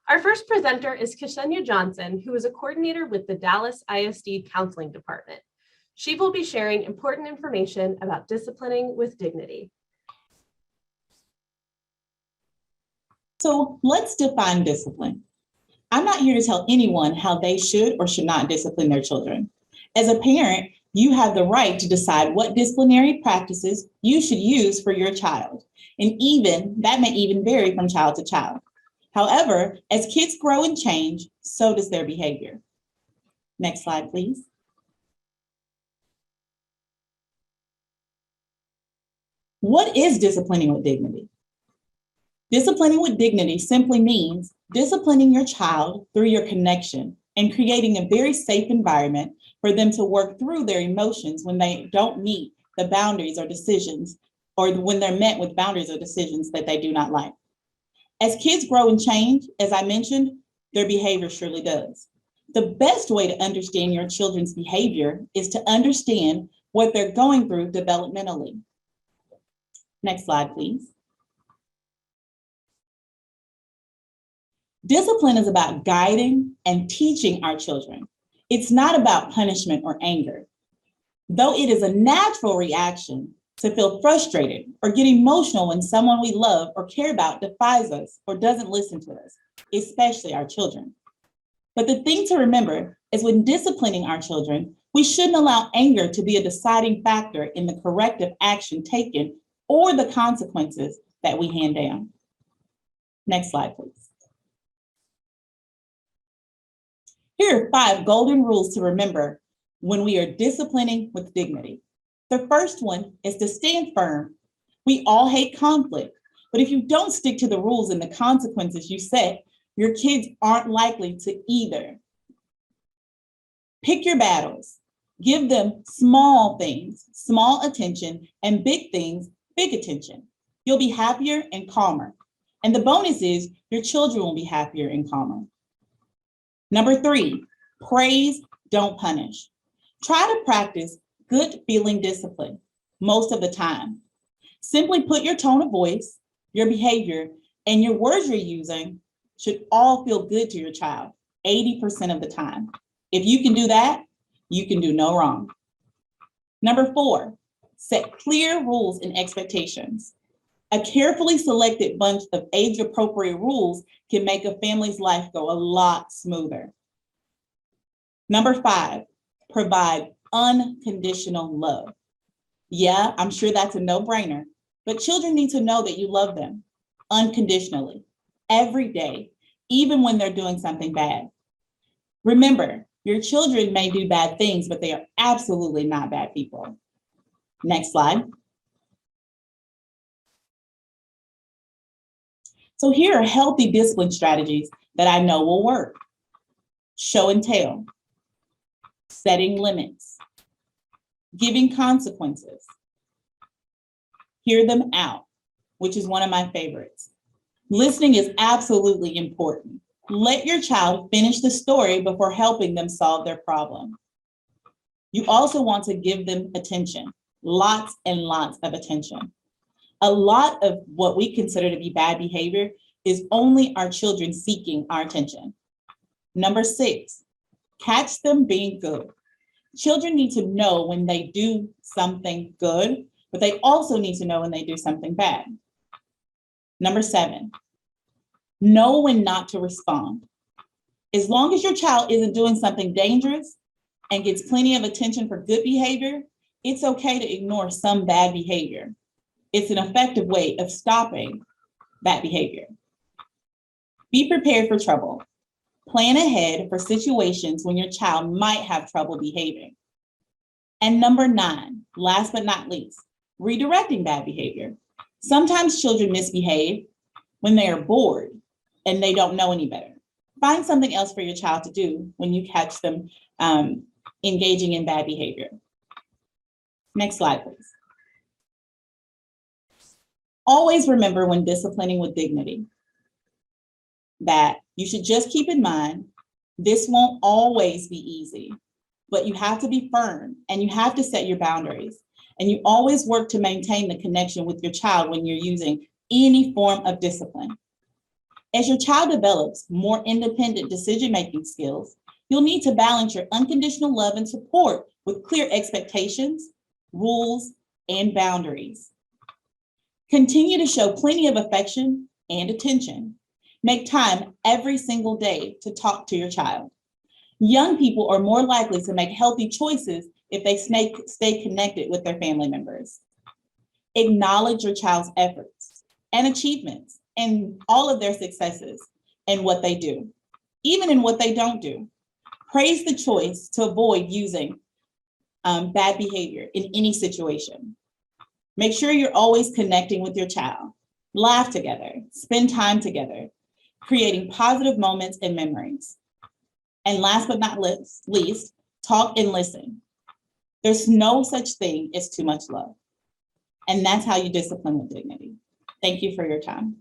Our first presenter is Ksenia Johnson, who is a coordinator with the Dallas ISD Counseling Department. She will be sharing important information about disciplining with dignity. So let's define discipline. I'm not here to tell anyone how they should or should not discipline their children. As a parent, you have the right to decide what disciplinary practices you should use for your child. And that may even vary from child to child. However, as kids grow and change, so does their behavior. Next slide, please. What is disciplining with dignity? Disciplining with dignity simply means disciplining your child through your connection and creating a very safe environment for them to work through their emotions when they don't meet the boundaries or decisions, or when they're met with boundaries or decisions that they do not like. As kids grow and change, as I mentioned, their behavior surely does. The best way to understand your children's behavior is to understand what they're going through developmentally. Next slide, please. Discipline is about guiding and teaching our children. It's not about punishment or anger. Though it is a natural reaction to feel frustrated or get emotional when someone we love or care about defies us or doesn't listen to us, especially our children. But the thing to remember is when disciplining our children, we shouldn't allow anger to be a deciding factor in the corrective action taken or the consequences that we hand down. Next slide, please. Here are 5 golden rules to remember when we are disciplining with dignity. The first one is to stand firm. We all hate conflict, but if you don't stick to the rules and the consequences you set, your kids aren't likely to either. Pick your battles. Give them small things, small attention, and big things, big attention. You'll be happier and calmer. And the bonus is your children will be happier and calmer. Number 3, praise, don't punish. Try to practice good feeling discipline most of the time. Simply put your tone of voice, your behavior, and your words you're using should all feel good to your child 80% of the time. If you can do that, you can do no wrong. Number 4, set clear rules and expectations. A carefully selected bunch of age-appropriate rules can make a family's life go a lot smoother. Number 5, provide unconditional love. Yeah, I'm sure that's a no-brainer, but children need to know that you love them unconditionally, every day, even when they're doing something bad. Remember, your children may do bad things, but they are absolutely not bad people. Next slide. So here are healthy discipline strategies that I know will work. Show and tell, setting limits, giving consequences, hear them out, which is one of my favorites. Listening is absolutely important. Let your child finish the story before helping them solve their problem. You also want to give them attention, lots and lots of attention. A lot of what we consider to be bad behavior is only our children seeking our attention. Number 6, catch them being good. Children need to know when they do something good, but they also need to know when they do something bad. Number 7, know when not to respond. As long as your child isn't doing something dangerous and gets plenty of attention for good behavior, it's okay to ignore some bad behavior. It's an effective way of stopping that behavior. Be prepared for trouble. Plan ahead for situations when your child might have trouble behaving. And number 9, last but not least, redirecting bad behavior. Sometimes children misbehave when they are bored and they don't know any better. Find something else for your child to do when you catch them engaging in bad behavior. Next slide, please. Always remember when disciplining with dignity that you should just keep in mind, this won't always be easy, but you have to be firm and you have to set your boundaries. And you always work to maintain the connection with your child when you're using any form of discipline. As your child develops more independent decision-making skills, you'll need to balance your unconditional love and support with clear expectations, rules, and boundaries. Continue to show plenty of affection and attention. Make time every single day to talk to your child. Young people are more likely to make healthy choices if they stay connected with their family members. Acknowledge your child's efforts and achievements and all of their successes and what they do, even in what they don't do. Praise the choice to avoid using bad behavior in any situation. Make sure you're always connecting with your child. Laugh together, spend time together, creating positive moments and memories. And last but not least, talk and listen. There's no such thing as too much love. And that's how you discipline with dignity. Thank you for your time.